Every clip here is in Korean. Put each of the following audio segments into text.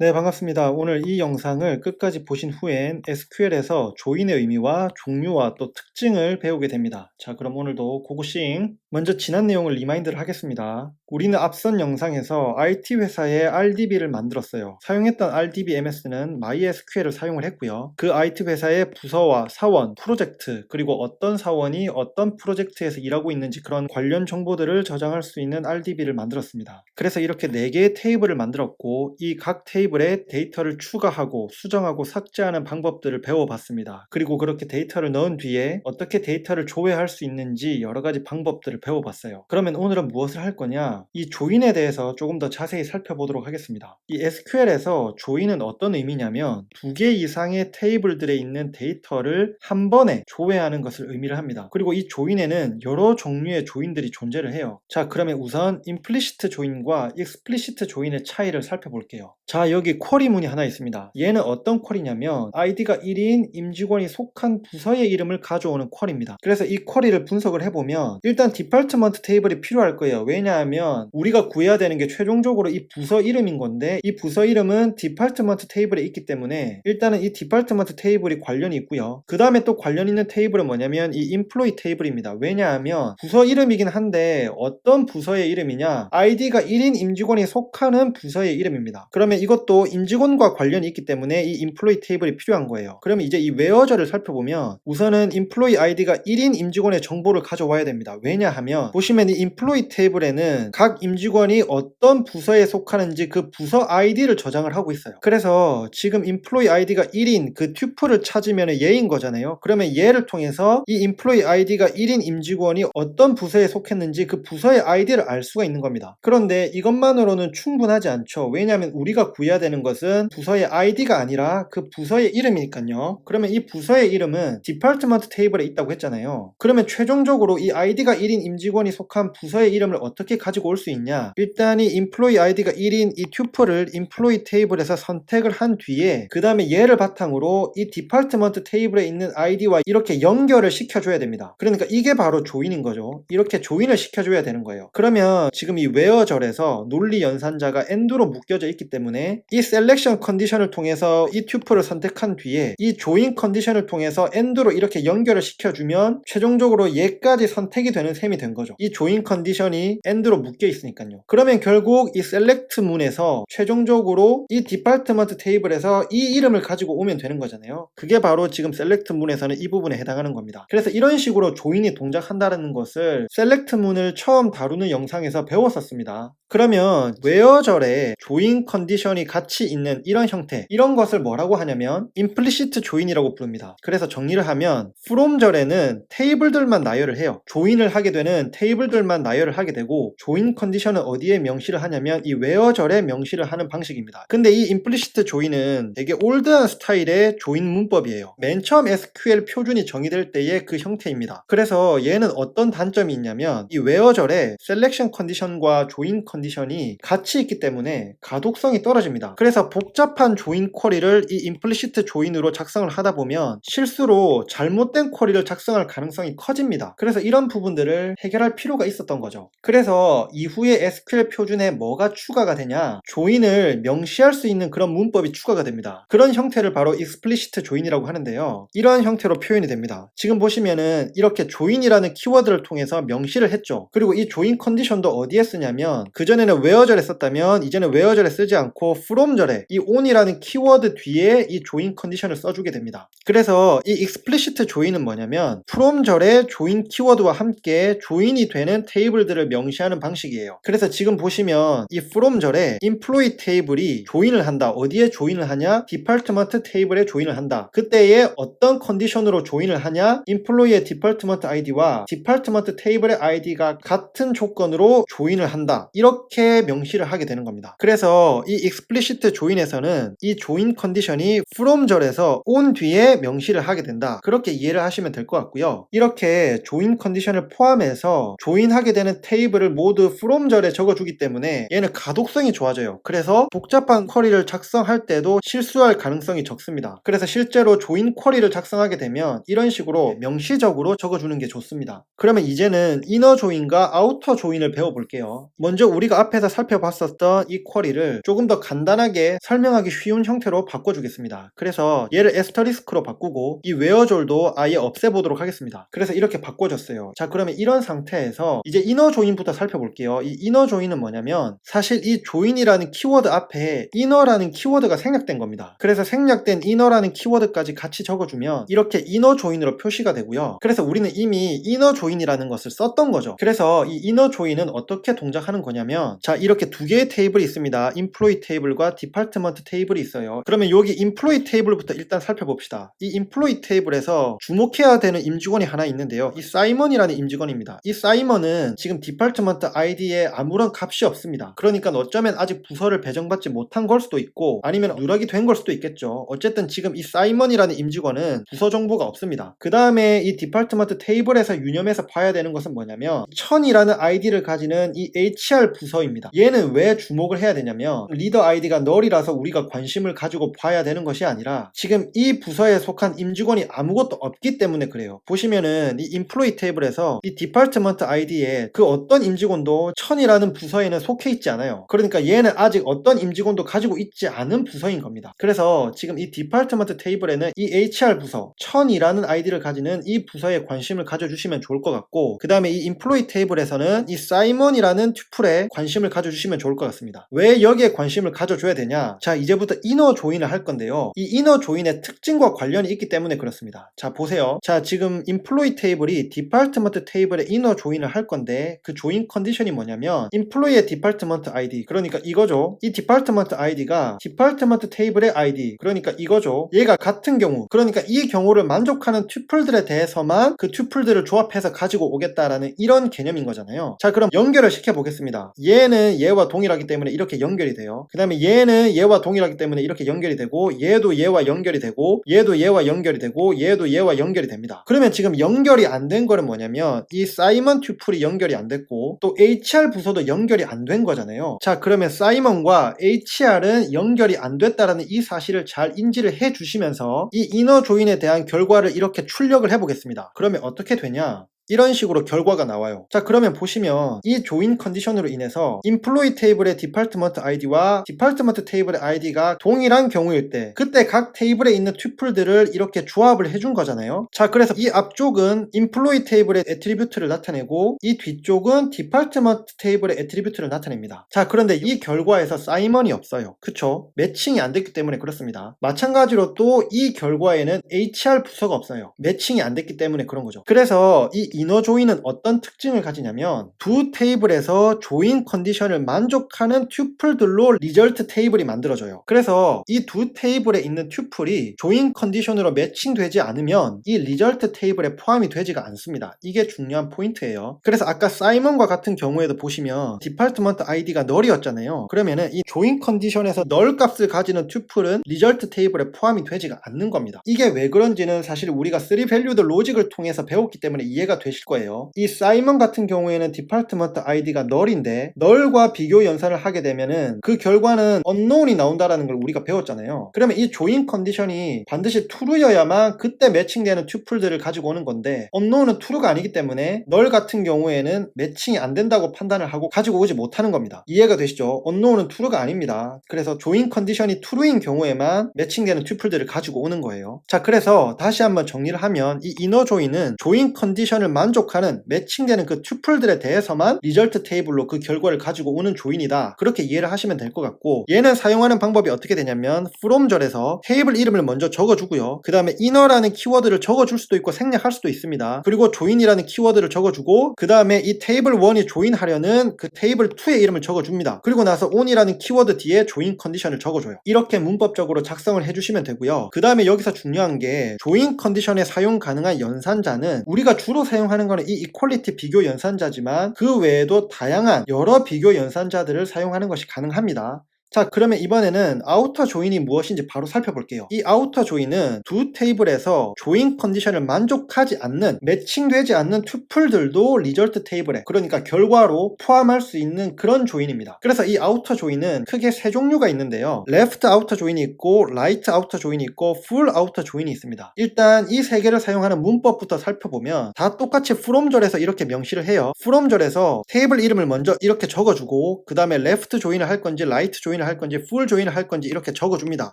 네, 반갑습니다. 오늘 이 영상을 끝까지 보신 후엔 SQL에서 조인의 의미와 종류와 또 특징을 배우게 됩니다. 자, 그럼 오늘도 고고싱. 먼저 지난 내용을 리마인드를 하겠습니다. 우리는 앞선 영상에서 IT 회사의 RDB를 만들었어요. 사용했던 RDB MS는 MySQL을 사용을 했고요. 그 IT 회사의 부서와 사원, 프로젝트, 그리고 어떤 사원이 어떤 프로젝트에서 일하고 있는지 그런 관련 정보들을 저장할 수 있는 RDB를 만들었습니다. 그래서 이렇게 4개의 테이블을 만들었고 이 각 테이블에 데이터를 추가하고 수정하고 삭제하는 방법들을 배워봤습니다. 그리고 그렇게 데이터를 넣은 뒤에 어떻게 데이터를 조회할 수 있는지 여러 가지 방법들을 배워봤어요. 그러면 오늘은 무엇을 할 거냐? 이 조인에 대해서 조금 더 자세히 살펴보도록 하겠습니다. 이 SQL에서 조인은 어떤 의미냐면 2개 이상의 테이블들에 있는 데이터를 한 번에 조회하는 것을 의미를 합니다. 그리고 이 조인에는 여러 종류의 조인들이 존재를 해요. 자, 그러면 우선 implicit 조인과 explicit 조인의 차이를 살펴볼게요. 자, 여기 쿼리문이 하나 있습니다. 얘는 어떤 쿼리냐면 id가 1인 임직원이 속한 부서의 이름을 가져오는 쿼리입니다. 그래서 이 쿼리를 분석을 해보면 일단 디파트먼트 테이블이 필요할 거예요. 왜냐하면 우리가 구해야 되는 게 최종적으로 이 부서 이름인 건데 이 부서 이름은 디파트먼트 테이블에 있기 때문에 일단은 이 디파트먼트 테이블이 관련이 있고요. 그 다음에 또 관련 있는 테이블은 뭐냐면 이 employee 테이블입니다. 왜냐하면 부서 이름이긴 한데 어떤 부서의 이름이냐, id가 1인 임직원이 속하는 부서의 이름입니다. 그러면 이것도 임직원과 관련이 있기 때문에 이 employee 테이블이 필요한 거예요. 그러면 이제 이 where저를 살펴보면 우선은 employee id가 1인 임직원의 정보를 가져와야 됩니다. 왜냐하면 보시면 이 employee 테이블에는 각 임직원이 어떤 부서에 속하는지 그 부서 id를 저장을 하고 있어요. 그래서 지금 employee id가 1인 그 튜플을 찾으면 얘인 거잖아요. 그러면 얘를 통해서 이 employee id가 1인 임직원이 어떤 부서에 속했는지 그 부서의 id를 알 수가 있는 겁니다. 그런데 이것만으로는 충분하지 않죠. 왜냐하면 우리가 구해야 되는 것은 부서의 id가 아니라 그 부서의 이름이니까요. 그러면 이 부서의 이름은 디파트먼트 테이블에 있다고 했잖아요. 그러면 최종적으로 이 id가 1인 임직원이 속한 부서의 이름을 어떻게 가지고 올 수 있냐? 일단 이 employee id가 1인 이 튜플을 employee 테이블에서 선택을 한 뒤에 그 다음에 얘를 바탕으로 이 디파트먼트 테이블에 있는 id와 이렇게 연결을 시켜줘야 됩니다. 그러니까 이게 바로 조인인 거죠. 이렇게 조인을 시켜줘야 되는 거예요. 그러면 지금 이 where절에서 논리 연산자가 and로 묶여져 있기 때문에 이 selection 컨디션을 통해서 이 튜플을 선택한 뒤에 이 join 컨디션을 통해서 and로 이렇게 연결을 시켜주면 최종적으로 얘까지 선택이 되는 셈이 된 거죠. 이 join 컨디션이 and로 묶여 있으니까요. 그러면 결국 이 select 문에서 최종적으로 이 디파트먼트 테이블에서 이 이름을 가지고 오면 되는 거잖아요. 그게 바로 지금 select 문에서는 이 부분에 해당하는 겁니다. 그래서 이런 식으로 조인이 동작한다는 것을 select 문을 처음 다루는 영상에서 배웠었습니다. 그러면 where절에 조인 컨디션이 같이 있는 이런 형태, 이런 것을 뭐라고 하냐면 implicit 조인이라고 부릅니다. 그래서 정리를 하면 from절에는 테이블들만 나열을 해요. 조인을 하게 되는 테이블들만 나열을 하게 되고 조인 컨디션은 어디에 명시를 하냐면 이 where절에 명시를 하는 방식입니다. 근데 이 implicit 조인은 되게 올드한 스타일의 조인 문법이에요. 맨 처음 SQL 표준이 정의될 때의 그 형태입니다. 그래서 얘는 어떤 단점이 있냐면 이 where절에 selection 컨디션과 조인 컨디션이 같이 있기 때문에 가독성이 떨어집니다. 그래서 복잡한 조인 쿼리를 이 implicit 조인으로 작성을 하다 보면 실수로 잘못된 쿼리를 작성할 가능성이 커집니다. 그래서 이런 부분들을 해결할 필요가 있었던 거죠. 그래서 이후에 SQL 표준에 뭐가 추가가 되냐, 조인을 명시할 수 있는 그런 문법이 추가가 됩니다. 그런 형태를 바로 explicit 조인이라고 하는데요. 이러한 형태로 표현이 됩니다. 지금 보시면은 이렇게 조인이라는 키워드를 통해서 명시를 했죠. 그리고 이 조인 컨디션도 어디에 쓰냐면 그전에는 where절에 썼다면 이제는 where절에 쓰지 않고 from절에 이 on이라는 키워드 뒤에 이 조인 컨디션을 써주게 됩니다. 그래서 이 explicit 조인은 뭐냐면 from절의 조인 키워드와 함께 조인이 되는 테이블들을 명시하는 방식이에요. 그래서 지금 보시면 이 from절에 employee 테이블이 조인을 한다. 어디에 조인을 하냐? 디파트먼트 테이블에 조인을 한다. 그때에 어떤 컨디션으로 조인을 하냐? employee의 디파트먼트 id와 디파트먼트 테이블의 id가 같은 조건으로 조인을 한다. 이렇게 명시를 하게 되는 겁니다. 그래서 이 explicit 조인에서는 이 조인 컨디션이 from절에서 on 뒤에 명시를 하게 된다. 그렇게 이해를 하시면 될 것 같고요. 이렇게 조인 컨디션을 포함해서 조인하게 되는 테이블을 모두 from절에 적어주기 때문에 얘는 가독성이 좋아져요. 그래서 복잡한 쿼리를 작성할 때도 실수할 가능성이 적습니다. 그래서 실제로 조인 쿼리를 작성하게 되면 이런 식으로 명시적으로 적어주는 게 좋습니다. 그러면 이제는 이너 조인과 아우터 조인을 배워볼게요. 먼저 우리가 우리가 앞에서 살펴봤었던 이 쿼리를 조금 더 간단하게 설명하기 쉬운 형태로 바꿔주겠습니다. 그래서 얘를 에스터리스크로 바꾸고 이 웨어졸도 아예 없애보도록 하겠습니다. 그래서 이렇게 바꿔줬어요. 자, 그러면 이런 상태에서 이제 이너 조인부터 살펴볼게요. 이 이너 조인은 뭐냐면 사실 이 조인이라는 키워드 앞에 이너라는 키워드가 생략된 겁니다. 그래서 생략된 이너라는 키워드까지 같이 적어주면 이렇게 이너 조인으로 표시가 되고요. 그래서 우리는 이미 이너 조인이라는 것을 썼던 거죠. 그래서 이 이너 조인은 어떻게 동작하는 거냐면, 자, 이렇게 두 개의 테이블이 있습니다. 인플로이 테이블과 디파트먼트 테이블이 있어요. 그러면 여기 인플로이 테이블부터 일단 살펴봅시다. 이 인플로이 테이블에서 주목해야 되는 임직원이 하나 있는데요. 이 사이먼이라는 임직원입니다. 이 사이먼은 지금 디파트먼트 아이디에 아무런 값이 없습니다. 그러니까 어쩌면 아직 부서를 배정받지 못한 걸 수도 있고 아니면 누락이 된 걸 수도 있겠죠. 어쨌든 지금 이 사이먼이라는 임직원은 부서 정보가 없습니다. 그 다음에 이 디파트먼트 테이블에서 유념해서 봐야 되는 것은 뭐냐면 1000이라는 아이디를 가지는 이 HR 부서입니다. 얘는 왜 주목을 해야 되냐면 리더 아이디가 널이라서 우리가 관심을 가지고 봐야 되는 것이 아니라 지금 이 부서에 속한 임직원이 아무것도 없기 때문에 그래요. 보시면은 이 인플로이 테이블에서 이 디파트먼트 아이디에 그 어떤 임직원도 1000이라는 부서에는 속해 있지 않아요. 그러니까 얘는 아직 어떤 임직원도 가지고 있지 않은 부서인 겁니다. 그래서 지금 이 디파트먼트 테이블에는 이 HR 부서 1000이라는 아이디를 가지는 이 부서에 관심을 가져주시면 좋을 것 같고, 그 다음에 이 인플로이 테이블에서는 이 사이먼이라는 튜플에 관심을 가져주시면 좋을 것 같습니다. 왜 여기에 관심을 가져줘야 되냐? 자, 이제부터 이너 조인을 할 건데요. 이 이너 조인의 특징과 관련이 있기 때문에 그렇습니다. 자, 보세요. 자, 지금 인플로이 테이블이 디파트먼트 테이블에 이너 조인을 할 건데 그 조인 컨디션이 뭐냐면 인플로이의 디파트먼트 아이디, 그러니까 이거죠. 이 디파트먼트 아이디가 디파트먼트 테이블의 아이디, 그러니까 이거죠. 얘가 같은 경우, 그러니까 이 경우를 만족하는 튜플들에 대해서만 그 튜플들을 조합해서 가지고 오겠다라는 이런 개념인 거잖아요. 자, 그럼 연결을 시켜 보겠습니다. 얘는 얘와 동일하기 때문에 이렇게 연결이 돼요. 그 다음에 얘는 얘와 동일하기 때문에 이렇게 연결이 되고, 얘도 얘와 연결이 되고, 얘도 얘와 연결이 되고, 얘도 얘와 연결이 됩니다. 그러면 지금 연결이 안 된 거는 뭐냐면 이 사이먼 튜플이 연결이 안 됐고 또 HR 부서도 연결이 안 된 거잖아요. 자, 그러면 사이먼과 HR은 연결이 안 됐다라는 이 사실을 잘 인지를 해 주시면서 이 이너 조인에 대한 결과를 이렇게 출력을 해 보겠습니다. 그러면 어떻게 되냐? 이런 식으로 결과가 나와요. 자, 그러면 보시면 이 조인 컨디션으로 인해서 인플로이 테이블의 디파트먼트 아이디와 디파트먼트 테이블의 아이디가 동일한 경우일 때 그때 각 테이블에 있는 튜플들을 이렇게 조합을 해준 거잖아요. 자, 그래서 이 앞쪽은 인플로이 테이블의 애트리뷰트를 나타내고 이 뒤쪽은 디파트먼트 테이블의 애트리뷰트를 나타냅니다. 자, 그런데 이 결과에서 사이먼이 없어요. 그쵸? 매칭이 안 됐기 때문에 그렇습니다. 마찬가지로 또 이 결과에는 HR 부서가 없어요. 매칭이 안 됐기 때문에 그런 거죠. 그래서 이 이너 조인은 어떤 특징을 가지냐면 두 테이블에서 조인 컨디션을 만족하는 튜플들로 리절트 테이블이 만들어져요. 그래서 이 두 테이블에 있는 튜플이 조인 컨디션으로 매칭되지 않으면 이 리절트 테이블에 포함이 되지가 않습니다. 이게 중요한 포인트예요. 그래서 아까 사이먼과 같은 경우에도 보시면 디파트먼트 아이디가 널이었잖아요. 그러면은 이 조인 컨디션에서 널 값을 가지는 튜플은 리절트 테이블에 포함이 되지가 않는 겁니다. 이게 왜 그런지는 사실 우리가 3밸류드 로직을 통해서 배웠기 때문에 이해가 되실 거예요. 이 사이먼 같은 경우에는 디파트먼트 아이디가 널인데 널과 비교 연산을 하게 되면은 그 결과는 unknown이 나온다라는 걸 우리가 배웠잖아요. 그러면 이 조인 컨디션이 반드시 true여야만 그때 매칭되는 튜플들을 가지고 오는 건데 unknown은 true가 아니기 때문에 널 같은 경우에는 매칭이 안 된다고 판단을 하고 가지고 오지 못하는 겁니다. 이해가 되시죠? unknown은 true가 아닙니다. 그래서 조인 컨디션이 true인 경우에만 매칭되는 튜플들을 가지고 오는 거예요. 자, 그래서 다시 한번 정리를 하면 이 이너 조인은 조인 컨디션을 만족하는 매칭되는 그 튜플들에 대해서만 리절트 테이블로 그 결과를 가지고 오는 조인이다. 그렇게 이해를 하시면 될 것 같고, 얘는 사용하는 방법이 어떻게 되냐면 from절에서 테이블 이름을 먼저 적어주고요. 그 다음에 inner라는 키워드를 적어줄 수도 있고 생략할 수도 있습니다. 그리고 join이라는 키워드를 적어주고 그 다음에 이 테이블 1이 조인하려는 그 테이블 2의 이름을 적어줍니다. 그리고 나서 on이라는 키워드 뒤에 조인 컨디션을 적어줘요. 이렇게 문법적으로 작성을 해주시면 되고요. 그 다음에 여기서 중요한 게 조인 컨디션에 사용 가능한 연산자는 우리가 주로 사용하는 거는 이 이퀄리티 비교 연산자지만 그 외에도 다양한 여러 비교 연산자들을 사용하는 것이 가능합니다. 자, 그러면 이번에는 아우터 조인이 무엇인지 바로 살펴볼게요. 이 아우터 조인은 두 테이블에서 조인 컨디션을 만족하지 않는, 매칭되지 않는 튜플들도 리절트 테이블에, 그러니까 결과로 포함할 수 있는 그런 조인입니다. 그래서 이 아우터 조인은 크게 세 종류가 있는데요. 레프트 아우터 조인이 있고, 라이트 아우터 조인이 있고, 풀 아우터 조인이 있습니다. 일단 이 세 개를 사용하는 문법부터 살펴보면 다 똑같이 from절에서 이렇게 명시를 해요. from절에서 테이블 이름을 먼저 이렇게 적어주고, 그 다음에 레프트 조인을 할 건지 라이트 조인을 할 건지 풀 조인을 할 건지 이렇게 적어줍니다.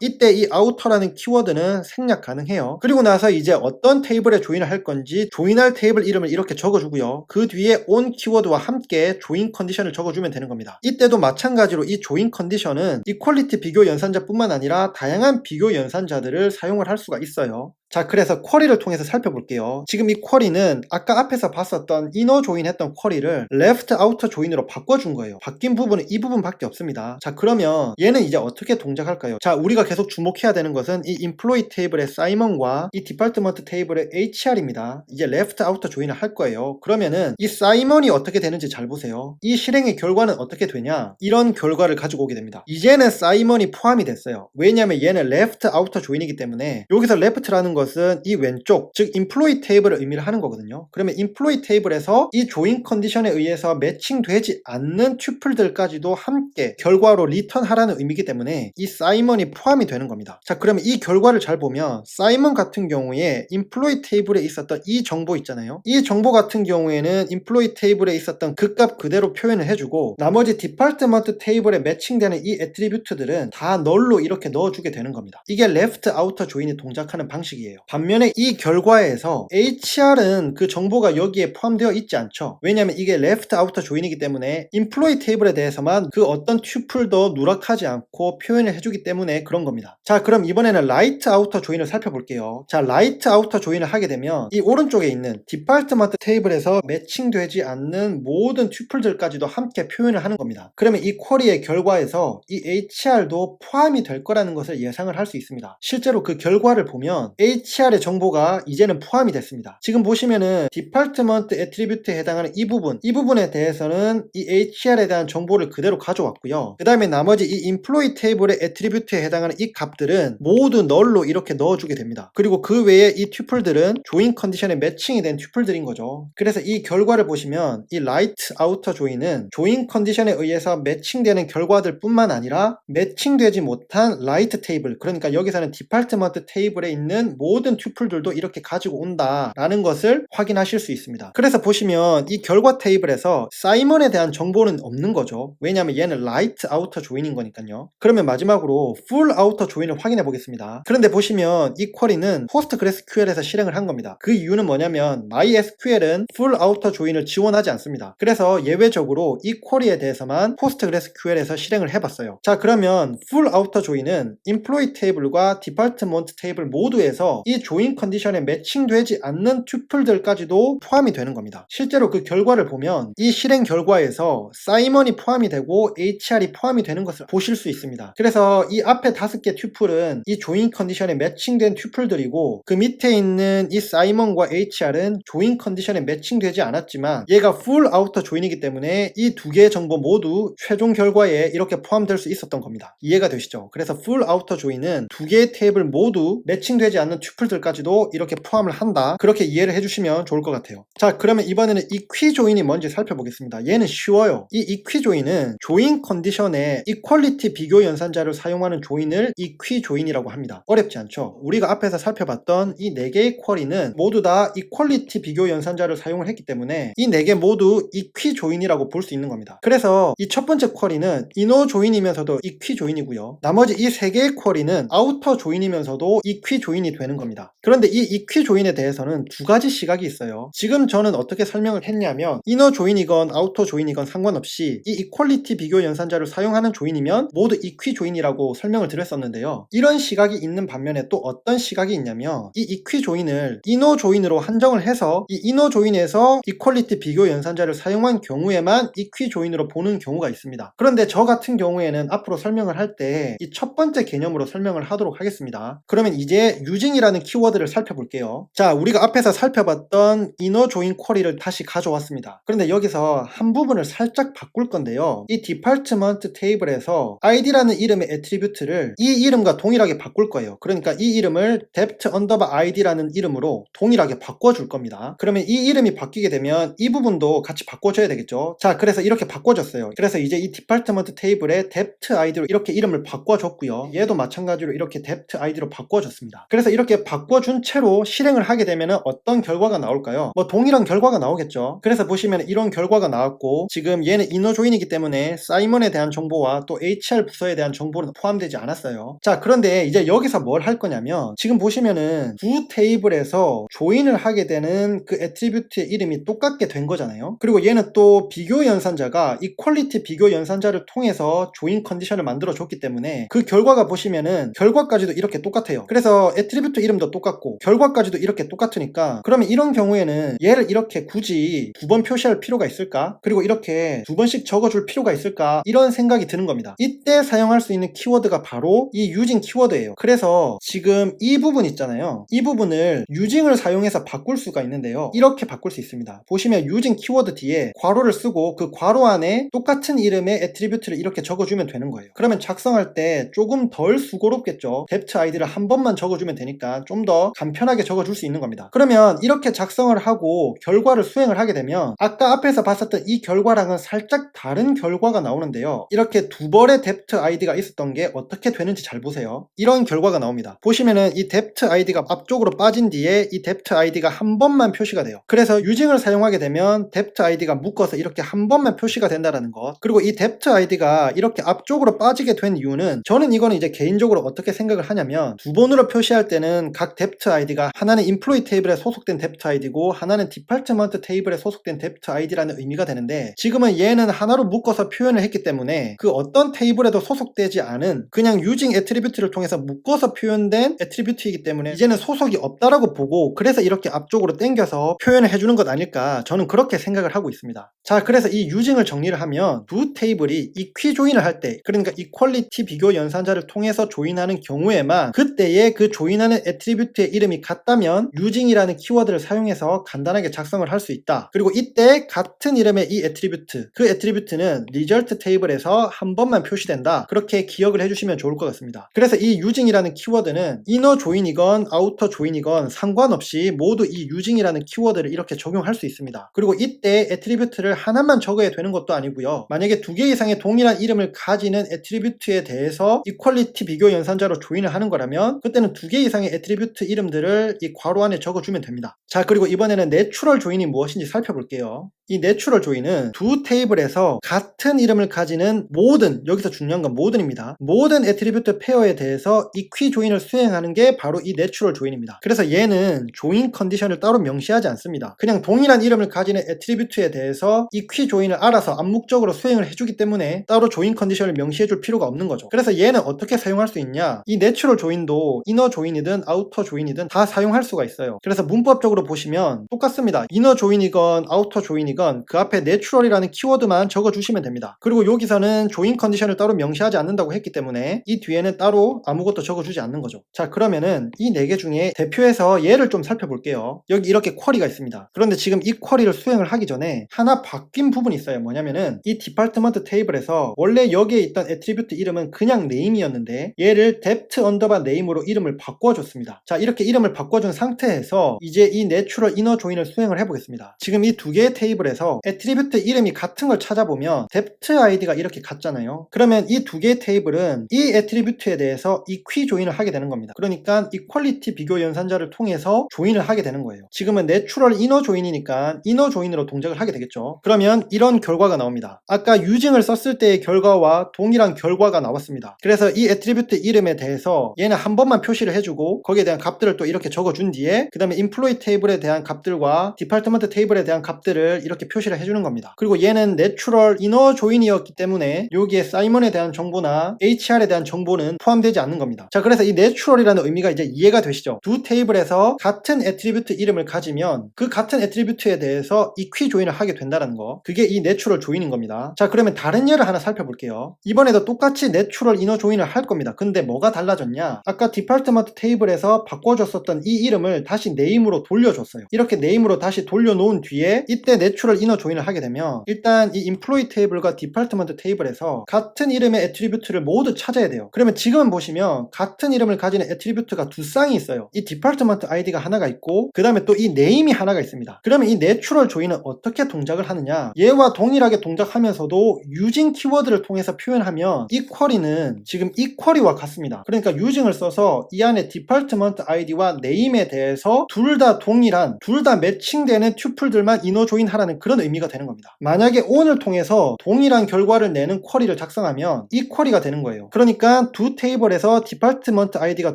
이때 이 아우터라는 키워드는 생략 가능해요. 그리고 나서 이제 어떤 테이블에 조인을 할 건지 조인할 테이블 이름을 이렇게 적어주고요. 그 뒤에 on 키워드와 함께 조인 컨디션을 적어주면 되는 겁니다. 이때도 마찬가지로 이 조인 컨디션은 이퀄리티 비교 연산자뿐만 아니라 다양한 비교 연산자들을 사용을 할 수가 있어요. 자, 그래서 쿼리를 통해서 살펴볼게요. 지금 이 쿼리는 아까 앞에서 봤었던 이너 조인 했던 쿼리를 레프트 아우터 조인으로 바꿔준 거예요. 바뀐 부분은 이 부분밖에 없습니다. 자, 그러면 얘는 이제 어떻게 동작할까요? 자, 우리가 계속 주목해야 되는 것은 이 employee 테이블의 사이먼과 이 디파트먼트 테이블의 HR입니다. 이제 레프트 아우터 조인을 할 거예요. 그러면은 이 사이먼이 어떻게 되는지 잘 보세요. 이 실행의 결과는 어떻게 되냐? 이런 결과를 가지고 오게 됩니다. 이제는 사이먼이 포함이 됐어요. 왜냐하면 얘는 레프트 아우터 조인이기 때문에 여기서 레프트라는 것은 이 왼쪽, 즉 employee 테이블을 의미를 하는 거거든요. 그러면 employee 테이블에서 이 조인 컨디션에 의해서 매칭되지 않는 튜플들까지도 함께 결과로 리턴하라는 의미이기 때문에 이 사이먼이 포함이 되는 겁니다. 자, 그러면 이 결과를 잘 보면 사이먼 같은 경우에 employee 테이블에 있었던 이 정보 있잖아요. 이 정보 같은 경우에는 employee 테이블에 있었던 그 값 그대로 표현을 해주고, 나머지 디파트먼트 테이블에 매칭되는 이 애트리뷰트들은 다 널로 이렇게 넣어주게 되는 겁니다. 이게 레프트 아우터 조인이 동작하는 방식이에요. 반면에 이 결과에서 HR은 그 정보가 여기에 포함되어 있지 않죠. 왜냐하면 이게 레프트 아우터 조인이기 때문에 employee 테이블에 대해서만 그 어떤 튜플도 누락하지 않고 표현을 해주기 때문에 그런 겁니다. 자, 그럼 이번에는 라이트 아우터 조인을 살펴볼게요. 자, 라이트 아우터 조인을 하게 되면 이 오른쪽에 있는 디파트먼트 테이블에서 매칭되지 않는 모든 튜플들까지도 함께 표현을 하는 겁니다. 그러면 이 쿼리의 결과에서 이 HR도 포함이 될 거라는 것을 예상을 할 수 있습니다. 실제로 그 결과를 보면 HR의 정보가 이제는 포함이 됐습니다. 지금 보시면은 디파트먼트 애트리뷰트에 해당하는 이 부분에 대해서는 이 HR에 대한 정보를 그대로 가져왔고요. 그 다음에 나머지 이 employee 테이블의 애트리뷰트에 해당하는 이 값들은 모두 널로 이렇게 넣어주게 됩니다. 그리고 그 외에 이 튜플들은 조인 컨디션에 매칭이 된 튜플들인 거죠. 그래서 이 결과를 보시면 이 라이트 아우터 조인은 조인 컨디션에 의해서 매칭되는 결과들 뿐만 아니라 매칭되지 못한 라이트 테이블, 그러니까 여기서는 디파트먼트 테이블에 있는 모든 튜플들도 이렇게 가지고 온다라는 것을 확인하실 수 있습니다. 그래서 보시면 이 결과 테이블에서 사이먼에 대한 정보는 없는 거죠. 왜냐하면 얘는 라이트 아우터 조인인 거니까요. 그러면 마지막으로 풀 아우터 조인을 확인해 보겠습니다. 그런데 보시면 이 쿼리는 PostgreSQL에서 실행을 한 겁니다. 그 이유는 뭐냐면 MySQL은 풀 아우터 조인을 지원하지 않습니다. 그래서 예외적으로 이 쿼리에 대해서만 PostgreSQL에서 실행을 해봤어요. 자, 그러면 풀 아우터 조인은 employee 테이블과 디파트먼트 테이블 모두에서 이 조인 컨디션에 매칭되지 않는 튜플들까지도 포함이 되는 겁니다. 실제로 그 결과를 보면 이 실행 결과에서 사이먼이 포함이 되고 HR이 포함이 되는 것을 보실 수 있습니다. 그래서 이 앞에 5개 튜플은 이 조인 컨디션에 매칭된 튜플들이고, 그 밑에 있는 이 사이먼과 HR은 조인 컨디션에 매칭되지 않았지만 얘가 풀 아우터 조인이기 때문에 이 두 개의 정보 모두 최종 결과에 이렇게 포함될 수 있었던 겁니다. 이해가 되시죠? 그래서 풀 아우터 조인은 두 개의 테이블 모두 매칭되지 않는 튜플들까지도 이렇게 포함을 한다, 그렇게 이해를 해주시면 좋을 것 같아요. 자, 그러면 이번에는 이퀴 조인이 뭔지 살펴보겠습니다. 얘는 쉬워요. 이 이퀴 조인은 조인 컨디션에 이퀄리티 비교 연산자를 사용하는 조인을 이퀴 조인이라고 합니다. 어렵지 않죠? 우리가 앞에서 살펴봤던 이 4개의 쿼리는 모두 다 이퀄리티 비교 연산자를 사용을 했기 때문에 이 4개 모두 이퀴 조인이라고 볼 수 있는 겁니다. 그래서 이 첫 번째 쿼리는 이너 조인이면서도 이퀴 조인이고요. 나머지 이 3개의 쿼리는 아우터 조인이면서도 이퀴 조인이 되는 겁니다. 그런데 이 이퀴 조인에 대해서는 두 가지 시각이 있어요. 지금 저는 어떻게 설명을 했냐면 이너 조인이건 아우터 조인이건 상관없이 이 이퀄리티 비교 연산자를 사용하는 조인이면 모두 이퀴 조인이라고 설명을 드렸었는데요. 이런 시각이 있는 반면에 또 어떤 시각이 있냐면 이 이퀴 조인을 이너 조인으로 한정을 해서 이 이너 조인에서 이퀄리티 비교 연산자를 사용한 경우에만 이퀴 조인으로 보는 경우가 있습니다. 그런데 저 같은 경우에는 앞으로 설명을 할 때 이 첫 번째 개념으로 설명을 하도록 하겠습니다. 그러면 이제 유징이라는 유징이라는 키워드를 살펴볼게요. 자, 우리가 앞에서 살펴봤던 이너 조인 쿼리를 다시 가져왔습니다. 그런데 여기서 한 부분을 살짝 바꿀 건데요. 이 디파트먼트 테이블에서 id라는 이름의 애트리뷰트를 이 이름과 동일하게 바꿀 거예요. 그러니까 이 이름을 depth underbar id라는 이름으로 동일하게 바꿔줄 겁니다. 그러면 이 이름이 바뀌게 되면 이 부분도 같이 바꿔줘야 되겠죠. 자, 그래서 이렇게 바꿔줬어요. 그래서 이제 이 디파트먼트 테이블의 depth id로 이렇게 이름을 바꿔줬고요. 얘도 마찬가지로 이렇게 depth id로 바꿔줬습니다. 그래서 이렇게 바꿔준 채로 실행을 하게 되면 어떤 결과가 나올까요? 뭐 동일한 결과가 나오겠죠. 그래서 보시면 이런 결과가 나왔고, 지금 얘는 이너 조인이기 때문에 사이먼에 대한 정보와 또 HR 부서에 대한 정보는 포함되지 않았어요. 자, 그런데 이제 여기서 뭘 할 거냐면, 지금 보시면은 두 테이블에서 조인을 하게 되는 그 애트리뷰트의 이름이 똑같게 된 거잖아요. 그리고 얘는 또 비교 연산자가 이퀄리티 비교 연산자를 통해서 조인 컨디션을 만들어 줬기 때문에 그 결과가 보시면은 결과까지도 이렇게 똑같아요. 그래서 애트리뷰트 이름도 똑같고 결과까지도 이렇게 똑같으니까, 그러면 이런 경우에는 얘를 이렇게 굳이 두 번 표시할 필요가 있을까? 그리고 이렇게 두 번씩 적어줄 필요가 있을까? 이런 생각이 드는 겁니다. 이때 사용할 수 있는 키워드가 바로 이 유징 키워드예요. 그래서 지금 이 부분 있잖아요. 이 부분을 유징을 사용해서 바꿀 수가 있는데요. 이렇게 바꿀 수 있습니다. 보시면 유징 키워드 뒤에 괄호를 쓰고 그 괄호 안에 똑같은 이름의 애트리뷰트를 이렇게 적어주면 되는 거예요. 그러면 작성할 때 조금 덜 수고롭겠죠. depth id를 한 번만 적어주면 되니까 좀 더 간편하게 적어줄 수 있는 겁니다. 그러면 이렇게 작성을 하고 결과를 수행을 하게 되면 아까 앞에서 봤었던 이 결과랑은 살짝 다른 결과가 나오는데요. 이렇게 두 벌의 depth id가 있었던 게 어떻게 되는지 잘 보세요. 이런 결과가 나옵니다. 보시면은 이 depth id가 앞쪽으로 빠진 뒤에 이 depth id가 한 번만 표시가 돼요. 그래서 유징을 사용하게 되면 depth id가 묶어서 이렇게 한 번만 표시가 된다는 것. 그리고 이 depth id가 이렇게 앞쪽으로 빠지게 된 이유는, 저는 이거는 이제 개인적으로 어떻게 생각을 하냐면, 두 번으로 표시할 때는 각 depth id가 하나는 employee 테이블에 소속된 depth id고 하나는 department 테이블에 소속된 depth id라는 의미가 되는데, 지금은 얘는 하나로 묶어서 표현을 했기 때문에 그 어떤 테이블에도 소속되지 않은 그냥 using attribute를 통해서 묶어서 표현된 attribute이기 때문에 이제는 소속이 없다라고 보고, 그래서 이렇게 앞쪽으로 당겨서 표현을 해주는 것 아닐까, 저는 그렇게 생각을 하고 있습니다. 자, 그래서 이 using을 정리를 하면 두 테이블이 equi 조인을 할 때, 그러니까 이퀄리티 비교 연산자를 통해서 조인하는 경우에만 그때의 그 조인하는 애트리뷰트의 이름이 같다면 using이라는 키워드를 사용해서 간단하게 작성을 할 수 있다. 그리고 이때 같은 이름의 이 애트리뷰트, 그 애트리뷰트는 result 테이블에서 한 번만 표시된다. 그렇게 기억을 해주시면 좋을 것 같습니다. 그래서 이 using이라는 키워드는 inner 조인이건 outer 조인이건 상관없이 모두 이 using이라는 키워드를 이렇게 적용할 수 있습니다. 그리고 이때 애트리뷰트를 하나만 적어야 되는 것도 아니고요. 만약에 두 개 이상의 동일한 이름을 가지는 애트리뷰트에 대해서 이퀄리티 비교 연산자로 조인을 하는 거라면 그때는 두 개 이상의 애트리뷰트 이름들을 이 괄호 안에 적어주면 됩니다. 자, 그리고 이번에는 내추럴 조인이 무엇인지 살펴볼게요. 이 내추럴 조인은 두 테이블에서 같은 이름을 가지는 모든, 여기서 중요한 건 모든입니다. 모든 애트리뷰트 페어에 대해서 이퀴 조인을 수행하는 게 바로 이 내추럴 조인입니다. 그래서 얘는 조인 컨디션을 따로 명시하지 않습니다. 그냥 동일한 이름을 가지는 애트리뷰트에 대해서 이퀴 조인을 알아서 암묵적으로 수행을 해주기 때문에 따로 조인 컨디션을 명시해줄 필요가 없는 거죠. 그래서 얘는 어떻게 사용할 수 있냐? 이 내추럴 조인도 이너 조인이든 아우터 조인이든 다 사용할 수가 있어요. 그래서 문법적으로 보시면 똑같습니다. 이너 조인이건 아우터 조인이건 그 앞에 내추럴이라는 키워드만 적어주시면 됩니다. 그리고 여기서는 조인 컨디션을 따로 명시하지 않는다고 했기 때문에 이 뒤에는 따로 아무것도 적어주지 않는 거죠. 자, 그러면은 이 네 개 중에 대표해서 얘를 좀 살펴볼게요. 여기 이렇게 쿼리가 있습니다. 그런데 지금 이 쿼리를 수행을 하기 전에 하나 바뀐 부분이 있어요. 뭐냐면은 이 디파트먼트 테이블에서 원래 여기에 있던 애트리뷰트 이름은 그냥 name이었는데 얘를 depth underbar name으로 이름을 바꿔줬습니다. 자, 이렇게 이름을 바꿔준 상태에서 이제 이 내추럴 이너 조인을 수행을 해보겠습니다. 지금 이 두 개의 테이블에서 애트리뷰트 이름이 같은 걸 찾아보면 depth id가 이렇게 같잖아요. 그러면 이 두 개의 테이블은 이 애트리뷰트에 대해서 equi 조인을 하게 되는 겁니다. 그러니까 이퀄리티 비교 연산자를 통해서 조인을 하게 되는 거예요. 지금은 내추럴 이너 조인이니까 이너 조인으로 동작을 하게 되겠죠. 그러면 이런 결과가 나옵니다. 아까 유징을 썼을 때의 결과와 동일한 결과가 나왔습니다. 그래서 이 애트리뷰트 이름에 대해서 얘는 한 번만 표시를 해주고 거기에 대한 값들을 또 이렇게 적어준 뒤에 그 다음에 employee 테이블에 대한 값들과 department 테이블에 대한 값들을 이렇게 표시를 해주는 겁니다. 그리고 얘는 내추럴 이너 조인이었기 때문에 여기에 사이먼에 대한 정보나 HR에 대한 정보는 포함되지 않는 겁니다. 자, 그래서 이 내추럴이라는 의미가 이제 이해가 되시죠? 두 테이블에서 같은 애트리뷰트 이름을 가지면 그 같은 애트리뷰트에 대해서 equi 조인을 하게 된다는 거, 그게 이 내추럴 조인인 겁니다. 자, 그러면 다른 예를 하나 살펴볼게요. 이번에도 똑같이 내추럴 이너 조인을 할 겁니다. 근데 뭐가 달라졌냐? 아까 디파트먼트 테이블 테이블에서 바꿔줬었던 이 이름을 다시 네임으로 돌려줬어요. 이렇게 네임으로 다시 돌려놓은 뒤에 이때 내추럴 이너 조인을 하게 되면 일단 이 employee 테이블과 디파트먼트 테이블에서 같은 이름의 애트리뷰트를 모두 찾아야 돼요. 그러면 지금 보시면 같은 이름을 가지는 애트리뷰트가 두 쌍이 있어요. 이 디파트먼트 아이디가 하나가 있고 그 다음에 또 이 네임이 하나가 있습니다. 그러면 이 내추럴 조인은 어떻게 동작을 하느냐, 얘와 동일하게 동작하면서도 using 키워드를 통해서 표현하면 이 쿼리는 지금 이 쿼리와 같습니다. 그러니까 using을 써서 이 안에 디파트먼트 아이디와 네임에 대해서 둘 다 동일한, 둘 다 매칭되는 튜플들만 이너 조인 하라는 그런 의미가 되는 겁니다. 만약에 on을 통해서 동일한 결과를 내는 쿼리를 작성하면 이 쿼리가 되는 거예요. 그러니까 두 테이블에서 디파트먼트 아이디가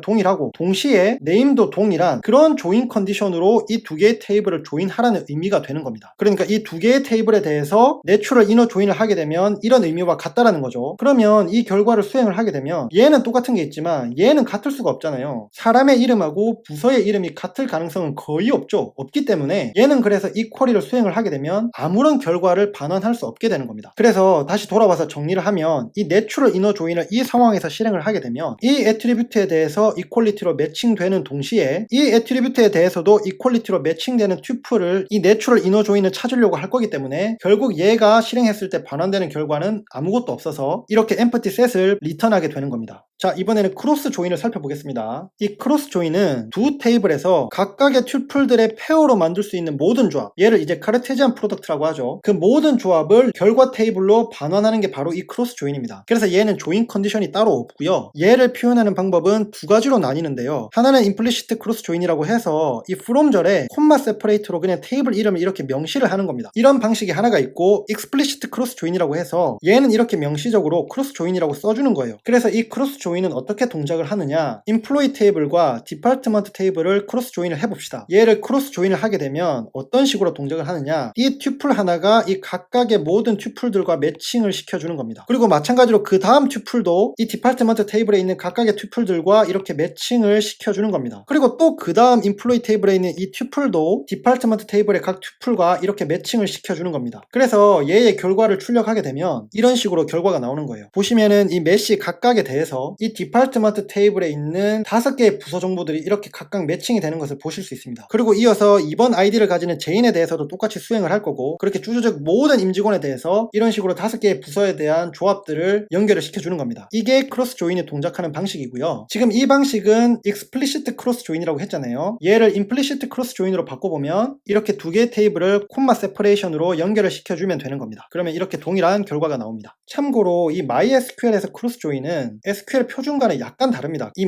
동일하고 동시에 네임도 동일한 그런 조인 컨디션으로 이 두 개의 테이블을 조인하라는 의미가 되는 겁니다. 그러니까 이 두 개의 테이블에 대해서 내추럴 이너 조인을 하게 되면 이런 의미와 같다라는 거죠. 그러면 이 결과를 수행을 하게 되면 얘는 똑같은 게 있지만 얘는 같을 수가 없잖아요. 사람의 이름하고 부서의 이름이 같을 가능성은 거의 없죠. 없기 때문에 얘는 그래서 이 쿼리를 수행을 하게 되면 아무런 결과를 반환할 수 없게 되는 겁니다. 그래서 다시 돌아와서 정리를 하면 이 내추럴 이너 조인을 이 상황에서 실행을 하게 되면 이 애트리뷰트에 대해서 이퀄리티로 매칭되는 동시에 이 애트리뷰트에 대해서도 이퀄리티로 매칭되는 튜플을 이 내추럴 이너 조인을 찾으려고 할 거기 때문에 결국 얘가 실행했을 때 반환되는 결과는 아무것도 없어서 이렇게 empty set을 리턴하게 되는 겁니다. 자, 이번에는 크로스 조인을 살펴보겠습니다. 이 크로스 조인은 두 테이블에서 각각의 튜플들의 페어로 만들 수 있는 모든 조합, 얘를 이제 카르테지안 프로덕트라고 하죠. 그 모든 조합을 결과 테이블로 반환하는 게 바로 이 크로스 조인입니다. 그래서 얘는 조인 컨디션이 따로 없고요. 얘를 표현하는 방법은 두 가지로 나뉘는데요. 하나는 implicit 크로스 조인이라고 해서 이 from절에 콤마 세퍼레이트로 그냥 테이블 이름을 이렇게 명시를 하는 겁니다. 이런 방식이 하나가 있고 explicit 크로스 조인이라고 해서 얘는 이렇게 명시적으로 크로스 조인이라고 써주는 거예요. 그래서 이 크로스 조인은 어떻게 동작을 하느냐, employee 테이블과 디파트먼트 테이블을 크로스 조인을 해봅시다. 얘를 크로스 조인을 하게 되면 어떤 식으로 동작을 하느냐, 이 튜플 하나가 이 각각의 모든 튜플들과 매칭을 시켜주는 겁니다. 그리고 마찬가지로 그 다음 튜플도 이 디파트먼트 테이블에 있는 각각의 튜플들과 이렇게 매칭을 시켜주는 겁니다. 그리고 또 그 다음 employee 테이블에 있는 이 튜플도 디파트먼트 테이블의 각 튜플과 이렇게 매칭을 시켜주는 겁니다. 그래서 얘의 결과를 출력하게 되면 이런 식으로 결과가 나오는 거예요. 보시면은 이 메시 각각에 대해서 이 디파트먼트 테이블에 있는 5개의 부서 정보들이 이렇게 각각 매칭이 되는 것을 보실 수 있습니다. 그리고 이어서 이번 아이디를 가지는 제인에 대해서도 똑같이 수행을 할 거고, 그렇게 쭈쭈쭈 모든 임직원에 대해서 이런 식으로 5개의 부서에 대한 조합들을 연결을 시켜주는 겁니다. 이게 크로스 조인이 동작하는 방식이고요. 지금 이 방식은 explicit 크로스 조인이라고 했잖아요. 얘를 implicit 크로스 조인으로 바꿔보면 이렇게 두 개의 테이블을 콤마 세퍼레이션으로 연결을 시켜주면 되는 겁니다. 그러면 이렇게 동일한 결과가 나옵니다. 참고로 이 MySQL에서 크로스 조인은 SQL 표준과는 약간 다릅니다. 이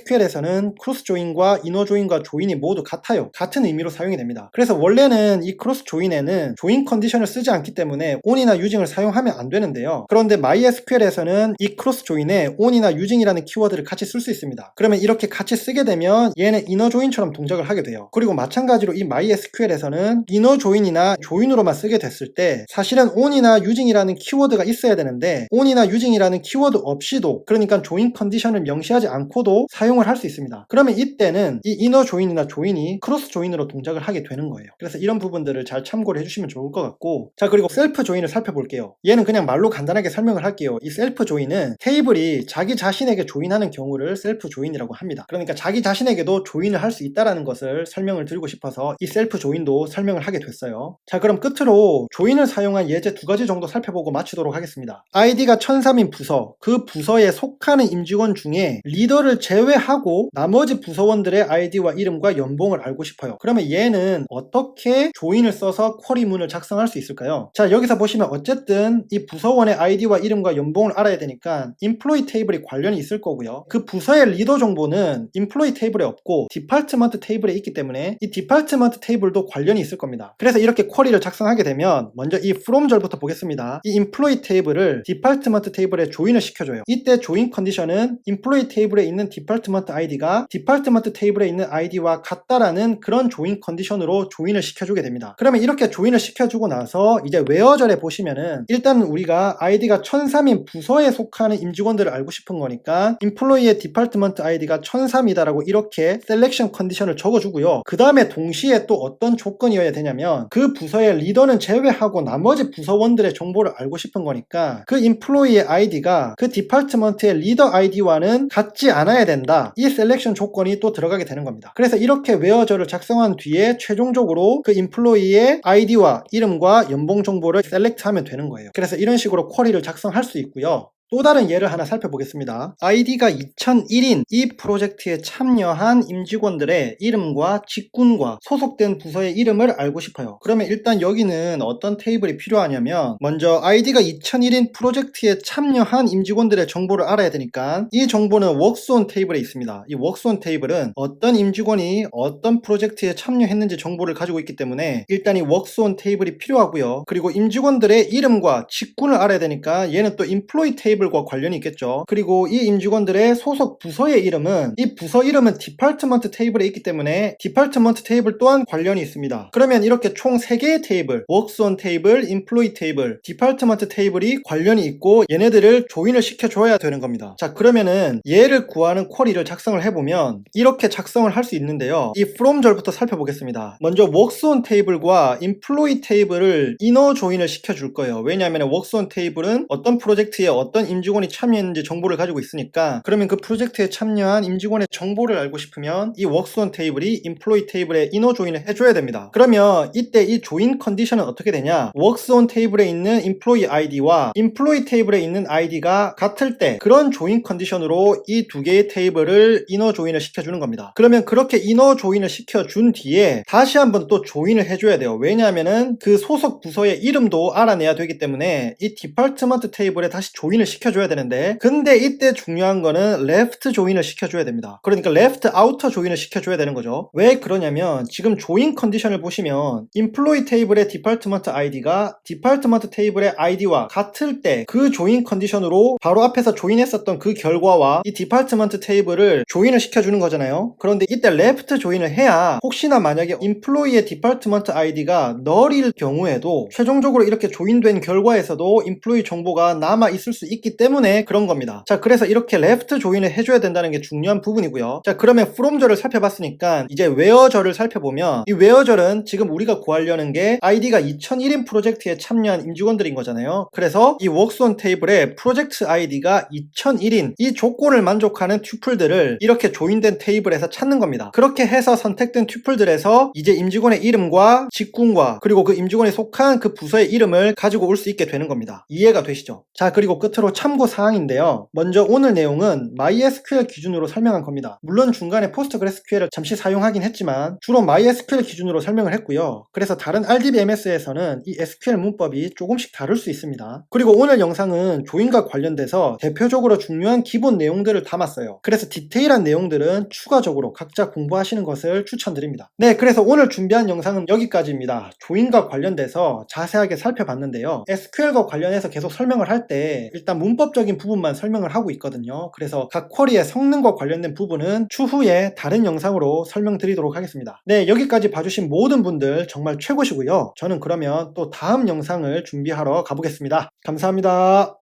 MySQL에서는 크로스 조인과 이너 조인과 조인이 모두 같아요. 같은 의미로 사용이 됩니다. 그래서 원래는 이 크로스 조인에는 조인 컨디션을 쓰지 않기 때문에 on이나 using을 사용하면 안 되는데요. 그런데 MySQL에서는 이 크로스 조인에 on이나 using이라는 키워드를 같이 쓸 수 있습니다. 그러면 이렇게 같이 쓰게 되면 얘는 이너 조인처럼 동작을 하게 돼요. 그리고 마찬가지로 이 MySQL에서는 이너 조인이나 조인으로만 쓰게 됐을 때 사실은 on이나 using이라는 키워드가 있어야 되는데 on이나 using이라는 키워드 없이도, 그러니까 조인 컨디션을 명시하지 않고도 사용을 할 수 있습니다. 그러면 이때는 이 이너 조인이나 조인이 크로스 조인으로 동작을 하게 되는 거예요. 그래서 이런 부분들을 잘 참고를 해주시면 좋을 것 같고, 자, 그리고 셀프 조인을 살펴볼게요. 얘는 그냥 말로 간단하게 설명을 할게요. 이 셀프 조인은 테이블이 자기 자신에게 조인하는 경우를 셀프 조인이라고 합니다. 그러니까 자기 자신에게도 조인을 할 수 있다는 것을 설명을 드리고 싶어서 이 셀프 조인도 설명을 하게 됐어요. 자, 그럼 끝으로 조인을 사용한 예제 2가지 정도 살펴보고 마치도록 하겠습니다. 아이디가 1003인 부서, 그 부서에 속하는 임직원 중에 리더를 제외하고 나머지 부서원들의 아이디와 이름과 연봉을 알고 싶어요. 그러면 얘는 어떻게 조인을 써서 쿼리문을 작성할 수 있을까요? 자, 여기서 보시면 어쨌든 이 부서원의 아이디와 이름과 연봉을 알아야 되니까 employee 테이블이 관련이 있을 거고요. 그 부서의 리더 정보는 employee 테이블에 없고 디파트먼트 테이블에 있기 때문에 이 디파트먼트 테이블도 관련이 있을 겁니다. 그래서 이렇게 쿼리를 작성하게 되면 먼저 이 from절부터 보겠습니다. 이 employee 테이블을 디파트먼트 테이블에 조인을 시켜줘요. 이때 조인 컨디션은 employee 테이블에 있는 디파트먼트 아이디가 디파트먼트 테이블에 있는 아이디와 같다라는 그런 조인 컨디션으로 조인을 시켜주게 됩니다. 그러면 이렇게 조인을 시켜주고 나서 이제 웨어절에 보시면은 일단은 우리가 아이디가 1003인 부서에 속하는 임직원들을 알고 싶은 거니까 employee의 디파트먼트 아이디가 1003이다라고 이렇게 셀렉션 컨디션을 적어주고요. 그 다음에 동시에 또 어떤 조건이어야 되냐면 그 부서의 리더는 제외하고 나머지 부서원들의 정보를 알고 싶은 거니까 그 employee의 아이디가 그 디파트먼트의 리더 아이디와는 같지 않아야 된다. 이 셀렉션 셀렉션 조건이 또 들어가게 되는 겁니다. 그래서 이렇게 웨어저를 작성한 뒤에 최종적으로 그 인플로이의 아이디와 이름과 연봉 정보를 셀렉트하면 되는 거예요. 그래서 이런 식으로 쿼리를 작성할 수 있고요. 또 다른 예를 하나 살펴보겠습니다. 아이디가 2001인 이 프로젝트에 참여한 임직원들의 이름과 직군과 소속된 부서의 이름을 알고 싶어요. 그러면 일단 여기는 어떤 테이블이 필요하냐면 먼저 아이디가 2001인 프로젝트에 참여한 임직원들의 정보를 알아야 되니까 이 정보는 works온 테이블에 있습니다. 이 works온 테이블은 어떤 임직원이 어떤 프로젝트에 참여했는지 정보를 가지고 있기 때문에 일단 이 works온 테이블이 필요하고요. 그리고 임직원들의 이름과 직군을 알아야 되니까 얘는 또 employee 테이블 과 관련이 있겠죠. 그리고 이 임직원들의 소속 부서의 이름은 이 부서 이름은 디파트먼트 테이블에 있기 때문에 디파트먼트 테이블 또한 관련이 있습니다. 그러면 이렇게 총 3개의 테이블, works온 테이블, employee 테이블, 디파트먼트 테이블이 관련이 있고 얘네들을 조인을 시켜줘야 되는 겁니다. 자, 그러면은 얘를 구하는 쿼리를 작성을 해보면 이렇게 작성을 할 수 있는데요. 이 from 절부터 살펴보겠습니다. 먼저 works온 테이블과 employee 테이블을 inner 조인을 시켜줄 거예요. 왜냐하면 works온 테이블은 어떤 프로젝트에 어떤 임직원이 참여했는지 정보를 가지고 있으니까 그러면 그 프로젝트에 참여한 임직원의 정보를 알고 싶으면 이 works온 테이블이 employee 테이블에 inner 조인을 해줘야 됩니다. 그러면 이때 이 조인 컨디션은 어떻게 되냐? works온 테이블에 있는 employee ID와 employee 테이블에 있는 ID가 같을 때 그런 조인 컨디션으로 이 두 개의 테이블을 inner 조인을 시켜주는 겁니다. 그러면 그렇게 inner 조인을 시켜준 뒤에 다시 한번 또 조인을 해줘야 돼요. 왜냐하면은 그 소속 부서의 이름도 알아내야 되기 때문에 이 디파트먼트 테이블에 다시 조인을 시켜줘야 되는데 근데 이때 중요한 거는 left 조인을 시켜줘야 됩니다. 그러니까 left outer 조인을 시켜줘야 되는 거죠. 왜 그러냐면 지금 조인 컨디션을 보시면 employee 테이블의 디파트먼트 ID가 디파트먼트 테이블의 ID와 같을 때 그 조인 컨디션으로 바로 앞에서 조인했었던 그 결과와 이 디파트먼트 테이블을 조인을 시켜주는 거잖아요. 그런데 이때 left 조인을 해야 혹시나 만약에 employee의 디파트먼트 ID가 null일 경우에도 최종적으로 이렇게 조인된 결과에서도 employee 정보가 남아 있을 수 있기 때문에 그런 겁니다. 자, 그래서 이렇게 left 조인을 해줘야 된다는 게 중요한 부분이고요. 자, 그러면 from절을 살펴봤으니까 이제 where절을 살펴보면 이 where절은 지금 우리가 구하려는 게 id가 2001인 프로젝트에 참여한 임직원들인 거잖아요. 그래서 이 works온 테이블에 프로젝트 id가 2001인 이 조건을 만족하는 튜플들을 이렇게 조인된 테이블에서 찾는 겁니다. 그렇게 해서 선택된 튜플들에서 이제 임직원의 이름과 직군과 그리고 그 임직원이 속한 그 부서의 이름을 가지고 올 수 있게 되는 겁니다. 이해가 되시죠? 자, 그리고 끝으로 참고 사항인데요. 먼저 오늘 내용은 MySQL 기준으로 설명한 겁니다. 물론 중간에 PostgreSQL을 잠시 사용하긴 했지만 주로 MySQL 기준으로 설명을 했고요. 그래서 다른 RDBMS에서는 이 SQL 문법이 조금씩 다를 수 있습니다. 그리고 오늘 영상은 조인과 관련돼서 대표적으로 중요한 기본 내용들을 담았어요. 그래서 디테일한 내용들은 추가적으로 각자 공부하시는 것을 추천드립니다. 네, 그래서 오늘 준비한 영상은 여기까지입니다. 조인과 관련돼서 자세하게 살펴봤는데요. SQL과 관련해서 계속 설명을 할 때 일단 문법적인 부분만 설명을 하고 있거든요. 그래서 각 쿼리의 성능과 관련된 부분은 추후에 다른 영상으로 설명드리도록 하겠습니다. 네, 여기까지 봐주신 모든 분들 정말 최고시고요. 저는 그러면 또 다음 영상을 준비하러 가보겠습니다. 감사합니다.